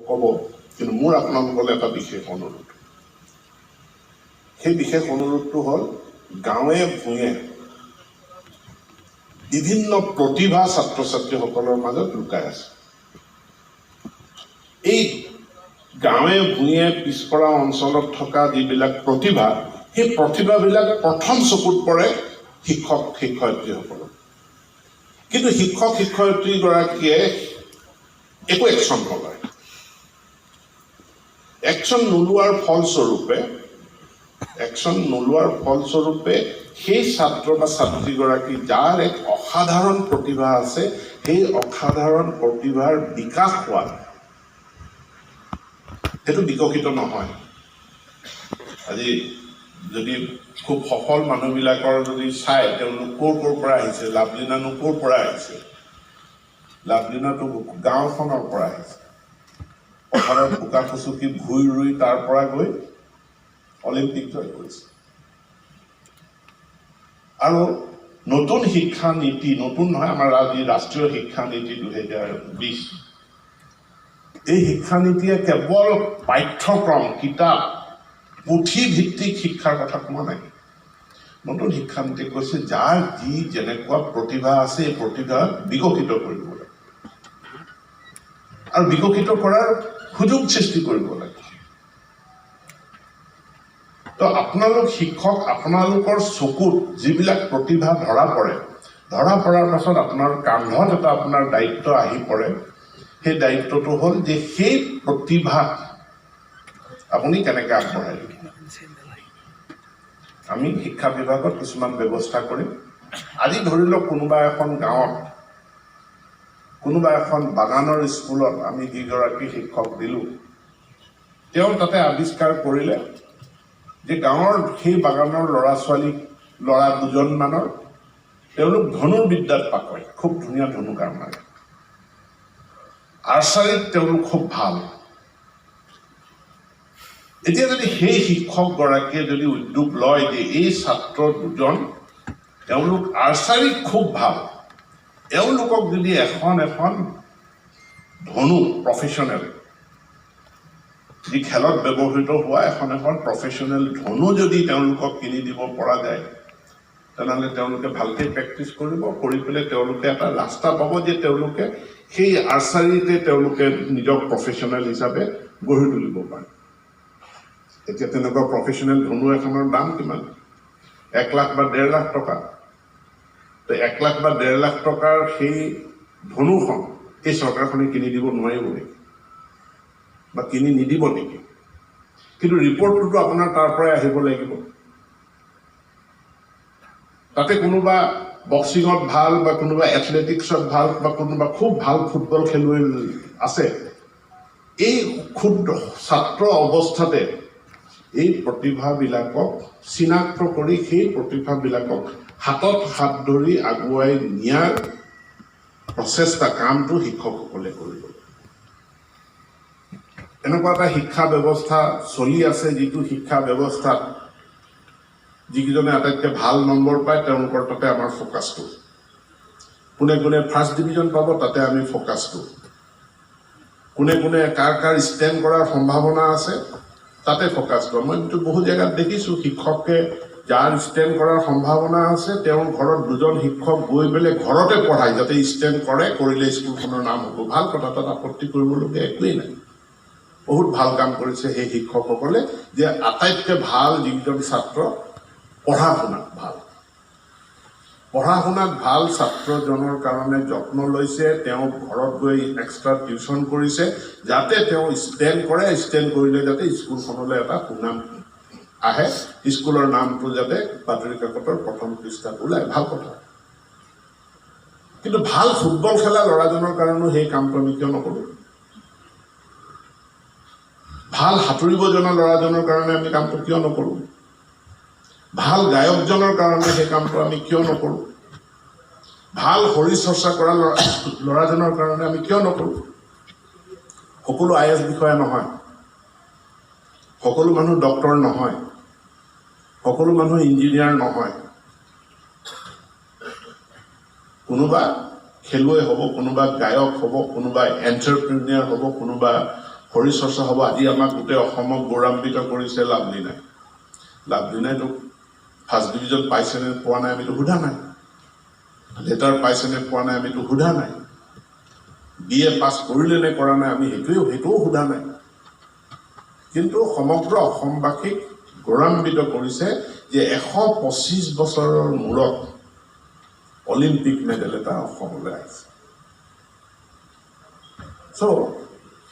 ক'ব, কিন্তু মোৰ আপোনালোকলৈ এটা বিশেষ অনুৰোধ। সেই বিশেষ অনুৰোধটো হ'ল গাঁৱে ভূঞে বিভিন্ন প্ৰতিভা ছাত্ৰ ছাত্ৰীসকলৰ মাজত লুকাই আছে। এই গাঁৱে ভূঞে পিছপৰা অঞ্চলত থকা যিবিলাক প্ৰতিভা, সেই প্ৰতিভাবিলাক প্ৰথম চকুত পৰে শিক্ষক শিক্ষয়িত্ৰীসকলৰ। কিন্তু শিক্ষক শিক্ষয়িত্ৰীগৰাকীয়ে একো একশ্যন নলয়। একশ্যন নোলোৱাৰ ফলস্বৰূপে সেই ছাত্ৰ বা ছাত্ৰীগৰাকী যাৰ এক অসাধাৰণ প্ৰতিভা আছে, সেই অসাধাৰণ প্ৰতিভাৰ বিকাশ হোৱা সেইটো বিকশিত নহয়। আজি যদি খুব সফল মানুহবিলাকৰ যদি চাই, তেওঁলোক ক'ৰ পৰা আহিছে, লাভলীনানো ক'ৰ পৰা আহিছে? লাভলীনাটো গাঁওখনৰ পৰা আহিছে। পথাৰত বোকা খুচুকি ভুই ৰুই তাৰ পৰা গৈ অলিম্পিক জয় কৰিছে। আৰু নতুন শিক্ষা নীতি, নতুন নহয়, আমাৰ আজি ৰাষ্ট্ৰীয় শিক্ষা নীতি 2020, এই শিক্ষানীতিয়ে কেৱল পাঠ্যক্ৰম, কিতাপ, পুথিভিত্তিক শিক্ষাৰ কথা কোৱা নাই। নতুন শিক্ষানীতিয়ে কৈছে যাৰ যি যেনেকুৱা প্ৰতিভা আছে, এই প্ৰতিভা বিকশিত কৰিব লাগে আৰু বিকশিত কৰাৰ সুযোগ সৃষ্টি কৰিব লাগে। তো আপোনালোক শিক্ষক, আপোনালোকৰ চকুত যিবিলাক প্ৰতিভা ধৰা পৰাৰ পাছত আপোনাৰ কান্ধত এটা আপোনাৰ দায়িত্ব আহি পৰে। সেই দায়িত্বটো হ'ল যে সেই প্ৰতিভা আপুনি কেনেকৈ আগবঢ়াই দিব। আমি শিক্ষা বিভাগত কিছুমান ব্যৱস্থা কৰিম। আজি ধৰি লওক কোনোবা এখন গাঁৱত, কোনোবা এখন বাগানৰ স্কুলত আমি যিগৰাকী শিক্ষক দিলোঁ, তেওঁ তাতে আৱিষ্কাৰ কৰিলে যে গাঁৱৰ সেই বাগানৰ ল'ৰা দুজনমানৰ তেওঁলোক ধনুৰ্বিদ্যাত পাকয়, খুব ধুনীয়া ধনুকাৰ মাৰে। আৰ্চাৰীত তেওঁলোক খুব ভাল। এতিয়া যদি সেই শিক্ষকগৰাকীয়ে যদি উদ্যোগ লয় যে এই ছাত্ৰ দুজন তেওঁলোক আৰ্চাৰীত খুব ভাল, এওঁলোকক যদি এখন ধনু প্ৰফেশ্যনেল, যি খেলত ব্যৱহৃত হোৱা এখন প্ৰফেশ্যনেল ধনু যদি তেওঁলোকক কিনি দিব পৰা যায়, তেনেহ'লে তেওঁলোকে ভালকৈ প্ৰেক্টিচ কৰি পেলাই তেওঁলোকে এটা ৰাস্তা পাব যে তেওঁলোকে সেই আৰ্চাৰীতে তেওঁলোকে নিজক প্ৰফেশ্যনেল হিচাপে গঢ়ি তুলিব পাৰে। এতিয়া তেনেকুৱা প্ৰফেশ্যনেল ধনু এখনৰ দাম কিমান? 1 লাখ বা 1.5 লাখ টকা। তো 1 লাখ বা 1.5 লাখ টকাৰ সেই ধনুখন এই চৰকাৰখনে কিনি দিব নোৱাৰিব নেকি, বা কিনি নিদিব নেকি? কিন্তু ৰিপৰ্টটোতো আপোনাৰ তাৰ পৰাই আহিব লাগিব। তাতে কোনোবা বক্সিঙত ভাল, বা কোনোবা এথলেটিক্সত ভাল, বা কোনোবা খুব ভাল ফুটবল খেলুৱৈ আছে। এই ক্ষুদ্ৰ ছাত্ৰ অৱস্থাতে এই প্ৰতিভাবিলাকক চিনাক্ত কৰি সেই প্ৰতিভাবিলাকক হাতত হাত ধৰি আগুৱাই নিয়াৰ প্ৰচেষ্টা, কামটো শিক্ষকসকলে কৰিব। এনেকুৱা এটা শিক্ষা ব্যৱস্থা চলি আছে, যিটো শিক্ষা ব্যৱস্থাত যিকেইজনে আটাইতকৈ ভাল নম্বৰ পায় তেওঁলোকৰ তাতে আমাৰ ফ'কাছটো, কোনে ফাৰ্ষ্ট ডিভিজন পাব তাতে আমি ফ'কাছটো, কোনে কাৰ ষ্টেণ্ড কৰাৰ সম্ভাৱনা আছে তাতে ফ'কাছটো। মই কিন্তু বহু জেগাত দেখিছোঁ শিক্ষকে যাৰ ষ্টেণ্ড কৰাৰ সম্ভাৱনা আছে তেওঁৰ ঘৰত দুজন শিক্ষক গৈ পেলাই ঘৰতে পঢ়ায়, যাতে ষ্টেণ্ড কৰিলে স্কুলখনৰ নাম হ'ব। ভাল কথা, তাত আপত্তি কৰিবলগীয়া একোৱেই নাই। বহুত ভাল কাম কৰিছে সেই শিক্ষকসকলে, যে আটাইতকৈ ভাল যিকেইজন ছাত্ৰ পঢ়া শুনাত ভাল ছাত্ৰজনৰ কাৰণে যত্ন লৈছে। তেওঁ ঘৰত গৈ এক্সট্ৰা টিউশ্যন কৰিছে, যাতে তেওঁ ষ্টেণ্ড কৰিলে যাতে স্কুলখনলৈ এটা সুনাম আহে, স্কুলৰ নামটো যাতে বাতৰি কাকতৰ প্ৰথম পৃষ্ঠাত ওলায়। ভাল কথা। কিন্তু ভাল ফুটবল খেলা ল'ৰাজনৰ কাৰণেও সেই কামটো আমি কিয় নকৰোঁ? ভাল সাঁতুৰিব জনা ল'ৰাজনৰ কাৰণে আমি কামটো কিয় নকৰোঁ? ভাল গায়কজনৰ কাৰণে সেই কামটো আমি কিয় নকৰোঁ? ভাল শৰীৰ চৰ্চা কৰা ল'ৰাজনৰ কাৰণে আমি কিয় নকৰোঁ? সকলো IAS বিষয়া নহয়, সকলো মানুহ ডক্টৰ নহয়, সকলো মানুহ ইঞ্জিনিয়াৰ নহয়। কোনোবা খেলুৱৈ হ'ব, কোনোবা গায়ক হ'ব, কোনোবা এণ্টাৰপ্ৰিনিয়াৰ হ'ব, কোনোবা শৰীৰ চৰ্চা হ'ব। আজি আমাক গোটেই অসমক গৌৰৱান্বিত কৰিছে লাভলী নাই। লাভলী নাইতো ফাৰ্ষ্ট ডিভিজন পাইছেনে পোৱা নাই আমিতো সোধা নাই, লেটাৰ পাইছেনে পোৱা নাই আমিতো সোধা নাই, BA পাছ কৰিলে নে কৰা নাই আমি সেইটোও সোধা নাই। কিন্তু সমগ্ৰ অসমবাসীক গৌৰৱান্বিত কৰিছে যে 125 বছৰৰ মূৰত অলিম্পিক মেডেল এটা অসমলৈ আহিছে। চ'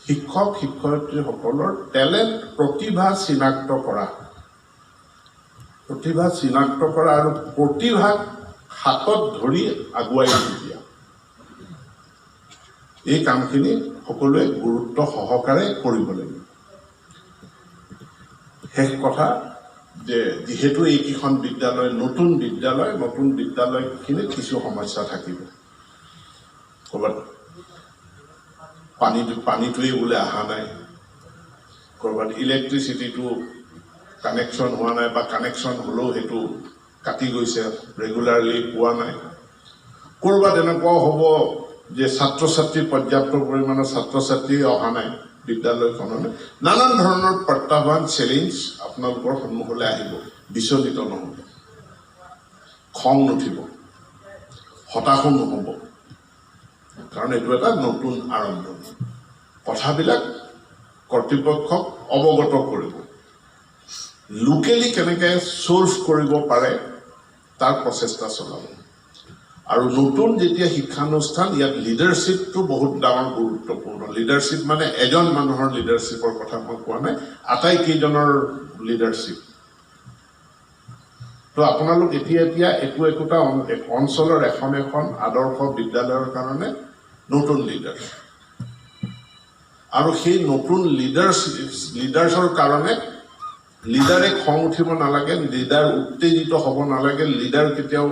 শিক্ষক শিক্ষয়িত্ৰীসকলৰ টেলেণ্ট প্ৰতিভা চিনাক্ত কৰা আৰু প্ৰতিভাক হাতত ধৰি আগুৱাই দিয়া, এই কামখিনি সকলোৱে গুৰুত্ব সহকাৰে কৰিব লাগিব। শেষ কথা যে যিহেতু এইকেইখন বিদ্যালয় নতুন বিদ্যালয়খিনিত কিছু সমস্যা থাকিব। ক'ৰবাত পানীটোৱে বোলে অহা নাই, ক'ৰবাত ইলেক্ট্ৰিচিটিটো কানেকশ্যন হোৱা নাই বা কানেকশ্যন হ'লেও সেইটো কাটি গৈছে, ৰেগুলাৰলি পোৱা নাই। ক'ৰবাত এনেকুৱাও হ'ব যে ছাত্ৰ ছাত্ৰী পৰ্যাপ্ত পৰিমাণৰ ছাত্ৰ ছাত্ৰী অহা নাই বিদ্যালয়খনলৈ। নানান ধৰণৰ প্ৰত্যাহ্বান চেলেঞ্জ আপোনালোকৰ সন্মুখলৈ আহিব। বিচলিত নহ'ব, খং নুঠিব, হতাশো নহ'ব, কাৰণ এইটো এটা নতুন আৰম্ভণি। কথাবিলাক কৰ্তৃপক্ষক অৱগত কৰিব, লোকেলি কেনেকৈ ছল্ভ কৰিব পাৰে তাৰ প্ৰচেষ্টা চলাব। আৰু নতুন যেতিয়া শিক্ষানুষ্ঠান, ইয়াত লিডাৰশ্বিপটো বহুত ডাঙৰ গুৰুত্বপূৰ্ণ। লিডাৰশ্বিপ মানে এজন মানুহৰ লিডাৰশ্বিপৰ কথা মই কোৱা নাই, আটাইকেইজনৰ লিডাৰশ্বিপ। তো আপোনালোক এতিয়া একোটা অঞ্চলৰ এখন আদৰ্শ বিদ্যালয়ৰ কাৰণে নতুন লিডাৰ, আৰু সেই নতুন লিডাৰ্ছৰ কাৰণে লিডাৰে খং উঠিব নালাগে, লিডাৰ উত্তেজিত হ'ব নালাগে, লিডাৰ কেতিয়াও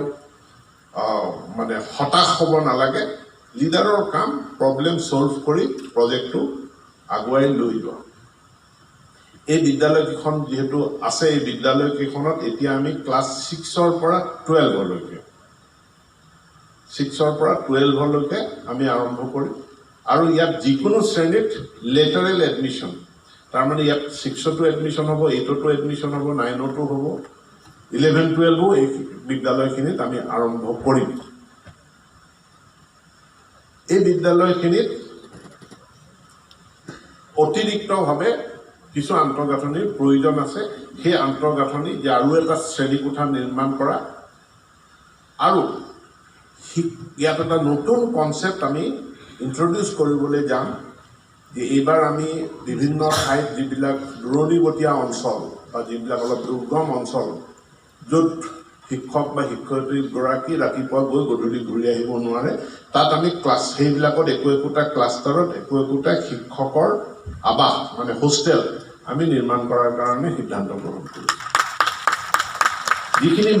মানে হতাশ হ'ব নালাগে। লিডাৰৰ কাম প্ৰব্লেম ছল্ভ কৰি প্ৰজেক্টটো আগুৱাই লৈ যোৱা। এই বিদ্যালয়কেইখন যিহেতু আছে, এই বিদ্যালয়কেইখনত এতিয়া আমি ক্লাছ 6ৰ পৰা 12লৈকে আমি আৰম্ভ কৰিম। আৰু ইয়াত যিকোনো শ্ৰেণীত লেটাৰেল এডমিশ্যন, তাৰমানে ইয়াত 6তো এডমিশ্যন হ'ব, 8তো এডমিশ্যন হ'ব, 9তো হ'ব, 11, 12ও এই বিদ্যালয়খিনিত আমি আৰম্ভ কৰিম। এই বিদ্যালয়খিনিত অতিৰিক্তভাৱে কিছু আন্তঃগাঁথনিৰ প্ৰয়োজন আছে। সেই আন্তঃগাঁথনি যে আৰু এটা শ্ৰেণীকোঠা নিৰ্মাণ কৰা, আৰু ইয়াত এটা নতুন কনচেপ্ট আমি ইন্ট্ৰডিউচ কৰিবলৈ যাম যে এইবাৰ আমি বিভিন্ন ঠাইত যিবিলাক দূৰণিবতীয়া অঞ্চল বা যিবিলাক অলপ দুৰ্গম অঞ্চল, য'ত শিক্ষক বা শিক্ষয়িত্ৰীগৰাকী ৰাতিপুৱা গৈ গধূলি ঘূৰি আহিব নোৱাৰে, তাত আমি সেইবিলাকত একোটা ক্লাষ্টাৰত একোটা শিক্ষকৰ আৱাস মানে হোষ্টেল আমি নিৰ্মাণ কৰাৰ কাৰণে সিদ্ধান্ত গ্ৰহণ কৰিছোঁ। যিখিনি